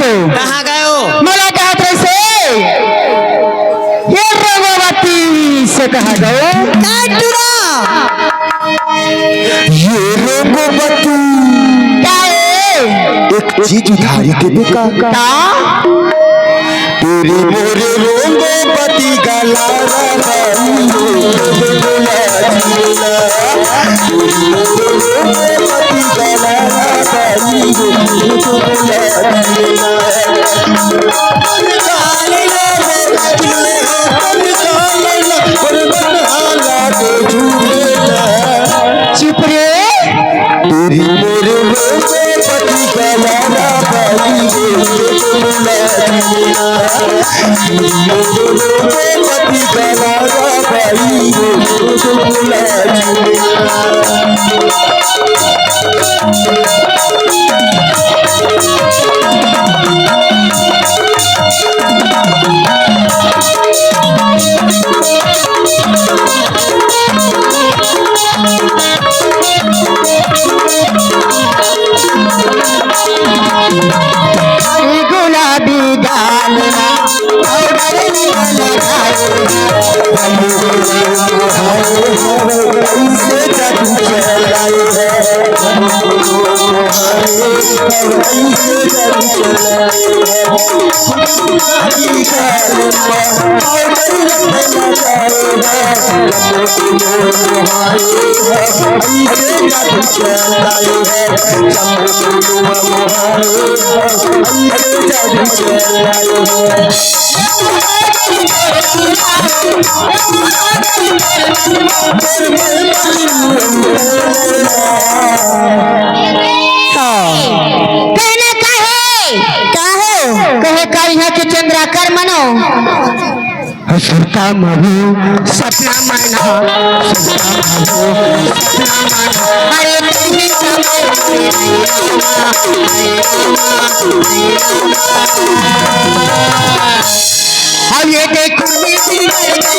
हो? कहाँ गए हो? मला कहत रहे से ये रघुवती से कहा गए ये रघुवती क्या है? एक चीज उधारी के बेका का तेरे मोरे रघुवती गला चुप रे तेरी मोरे रघुवती गला गुलाबी गाल चंद्राकर मनो सुरता मधु सपना मना अरे अब ये देखो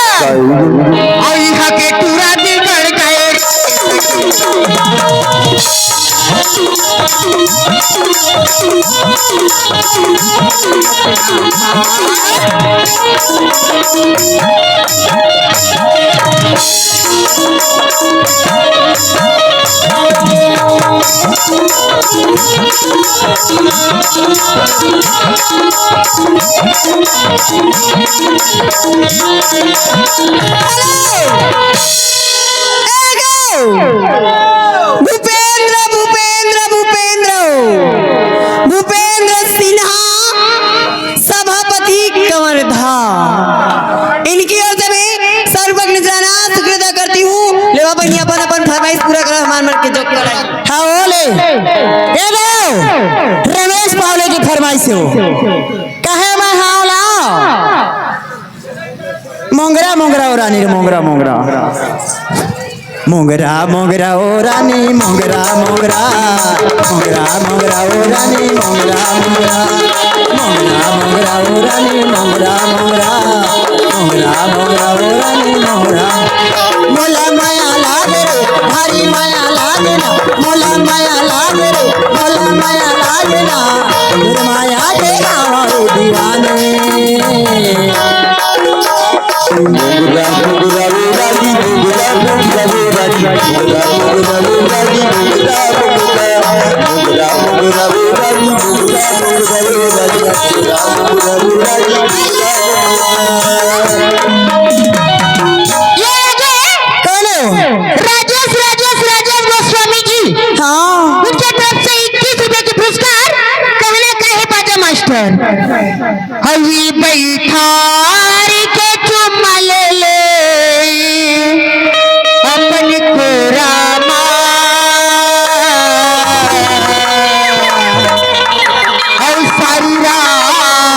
और यहाँ के टूरा दिल कर गए भूपेंद्र भूपेंद्र भूपेंद्र भूपेंद्र सिन्हा सभापति कंवरधार इनकी ओर से मैं सर्वज्ञ जाना शुक्रिया करती हूँ। ले बाबा अपन अपन फरमाइश पूरा करो हमारे मन के जो करे हाँ हो ले रमेश पावले की फरमाइश हो कहे मैं हाँ लाओ मोंगरा मोंगरा और रानी मोंगरा मोंगरा मोंगरा मोंगरा ओ रानी मोंगरा मोंगरा मोंगरा मोंगरा ओ रानी मोंगरा मोंगरा मोंगरा मोंगरा ओ रानी मोंगरा मोंगरा मोंगरा मोंगरा ओ रानी मोंगरा मोला माया लागे रे भारी माया लागे ना मोला माया लागे रे मोला माया लागे ना माया के गाँव दीवाने मोंगरा मोंगरा ओ रानी मोंगरा मोंगरा राजेश राजेश राजेश गोस्वामी जी हाँ उनके तरफ से 21 रुपए के पुरस्कार कहने का है पाजा मास्टर हई बैठा के चुम्मा ले ले अपन कोरामा और सारी रात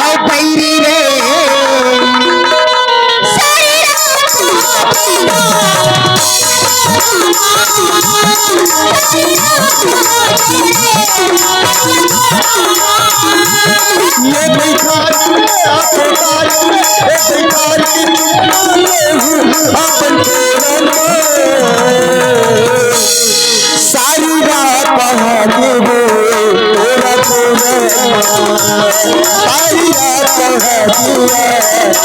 और पैरी रे ये भिखार आखिरकार ये भिखार की अपन सारी रात पहाड़ी तेरा सारी रात पहाड़ी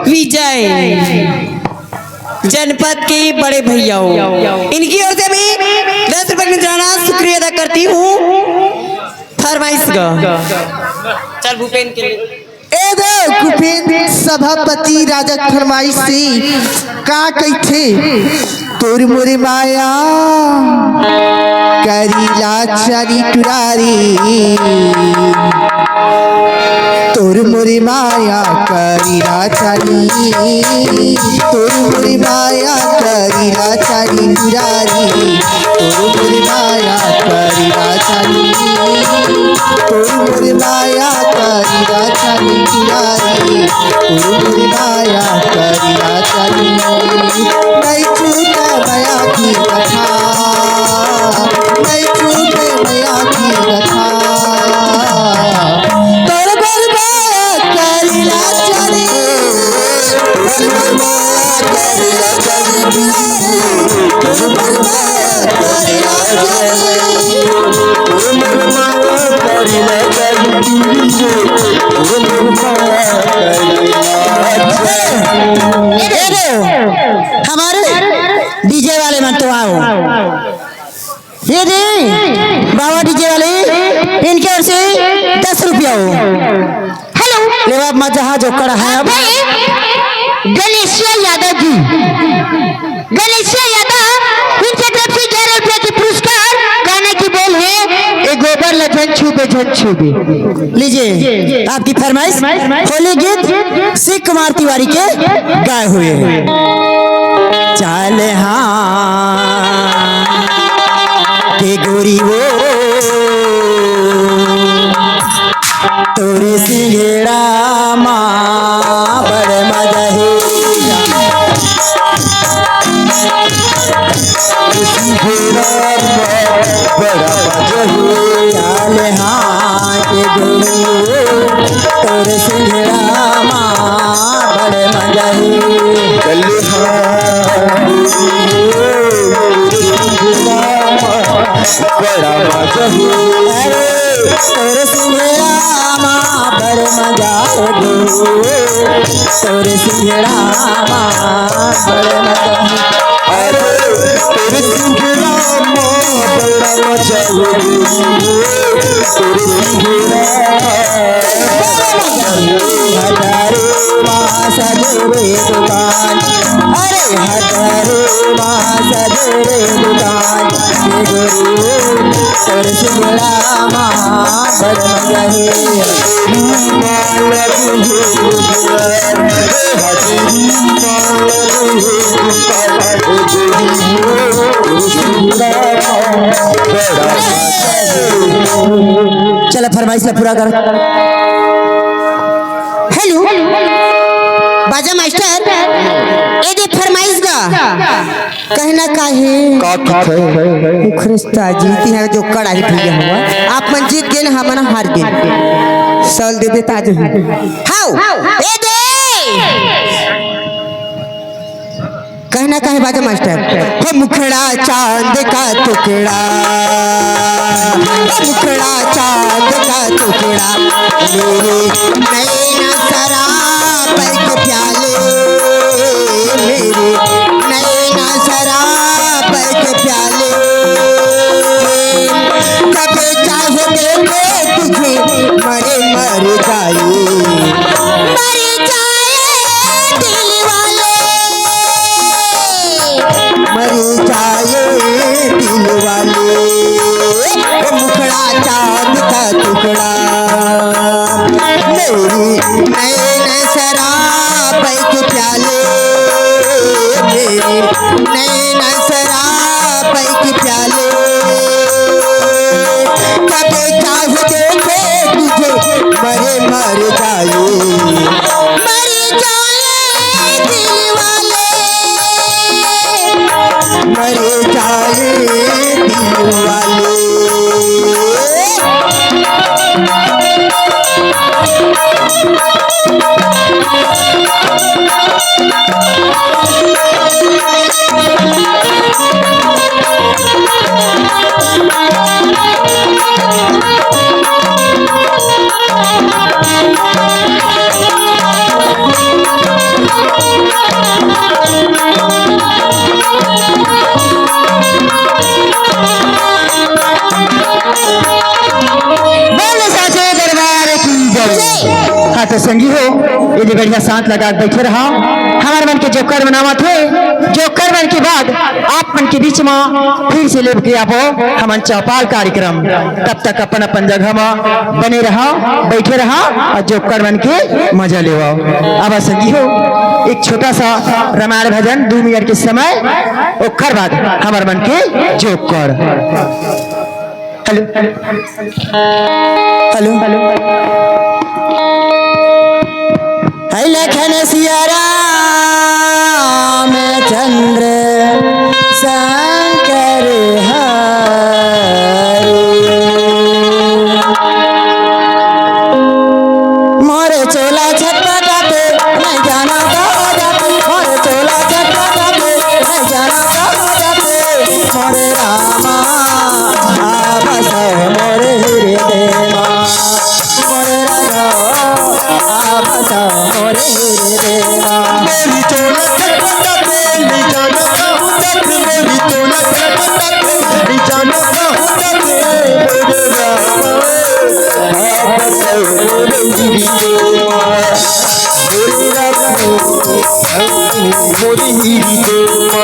विजय जनपद के बड़े भैया इनकी ओर से भी 10 रुपए का शुक्रिया अदा करती हूँ। फरमाइश का चल भूपेन के लिए कुपेन सभापति राजा फरमाइश से का कहते तोर मोरे माया करीला चरी टुरारी तोर मोरे माया करीला चरी तोर मोरे माया करीला चरी टुरारी तोर मोरे माया करीला चरी तोर मोरे माया करीला चरी टुरारी तोर मोरे माया करीला चरी नहीं छूटे माया की कथा नहीं छूटे माया की कथा तोर मोरे माया करीला चरी तोर मोरे माया करीला चरी तोर मोरे माया करीला चरी तोर मोरे माया करीला हमारे डीजे वाले मन तो आओ ये दे बाबा डीजे वाले इनके ओर से 10 रुपया हो। हेलो ले बाप मजा जो कड़ा है अब गणेशिया यादव जी गणेशिया यादव इनके तरफ से 11 रुपया की पुरस्कार गाने की बोल है एक गोबर लठन छुबे लीजिए आपकी फरमाइश होली गीत शिव कुमार तिवारी के गाए हुए हैं। चाल हाँ के गोरी वो तोरे सिंगेड़ा माँ बड़ मजा है बड़ा चाल हाँ के गोरी तोरे सिंगेड़ा माँ बड़ मजा है बड़ा मजा तोरे सिंगड़ा माँ बड़ मजा तोरे सिंगड़ा माँ बड़ मजा तोरे सिंगड़ा माँ बड़ा मजा तोरे सिंगड़ा हजारे माँ सजरे दुकान अरे हजारे माँ सजरे दुकान तोर सिंगड़ा माँ बड़ मजा चलो फरमाइश से पूरा कर। हेलो बाजा मास्टर ये दे फरमाइश का कहना काहे ख्रिस्ता जीती है जो कड़ाई भैया हुआ आप मन जीत गए हम ना हार गए साल दे देता आज हाउ ए दे कहना काहे बाजा मास्टर हो मुखड़ा चांद का टुकड़ा मुखड़ा चांद का टुकड़ा मेरे नैना शराब के प्याले मेरे नैना शराब के प्याले कभी चाहे देखे तुझे मरे मर जाए दिल वाले मर जाए दिल वाले ये बढ़िया सांस लगा के बैठे रहा। हमारे मन के जो कर्म नामा थे, जो कर्म के बाद आप मन के बीच में फिर से लेब के आपो हमन चौपाल कार्यक्रम। तब तक अपन अपन जगह में बने रहा, बैठे रहा और जो कर्म के मजा ले। अब संगी हो एक छोटा सा रामायण भजन 2 मिनट के समय, ओकर बाद हमारे मन के जो कर। हेलो हेलो हेलो है लखन सिया राम चंद्र शंकर हरि। मोरे चोला छटपटाते नहीं जाना कहाँ जाते, मोरे चोला छटपटाते नहीं जाना कहाँ जाते। मोरे रामा बस मोरे हृदयमा, मोरे राधा बस मोरे हृदयमा। मेरी चोला छटपटाते नहीं जाना कहाँ जाते, मेरी चोला छटपटाते नहीं जाना कहाँ जाते। मेरे रामा बस मोरे हृदयमा, मेरे रामा मोरे हृदयमा,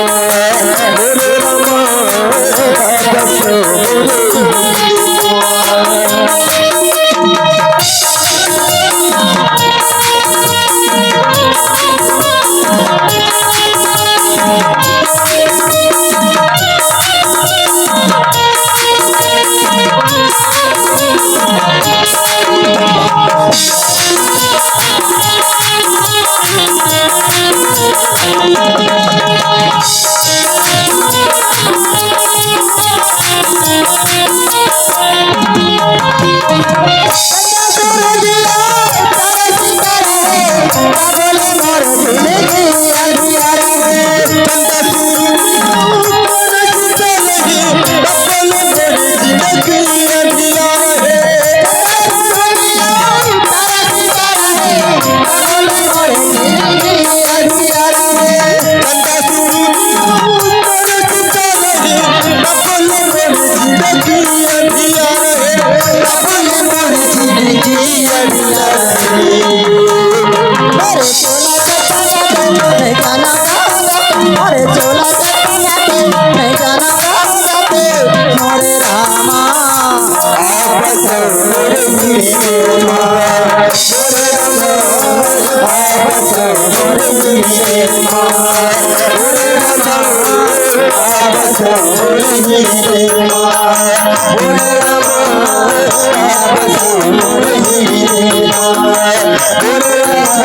मेरे रामा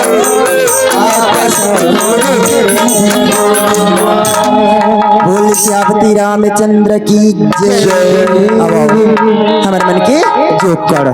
बस मोरे बोल श्यावती रामचंद्र की जय। अब हमारे मन के जो कर।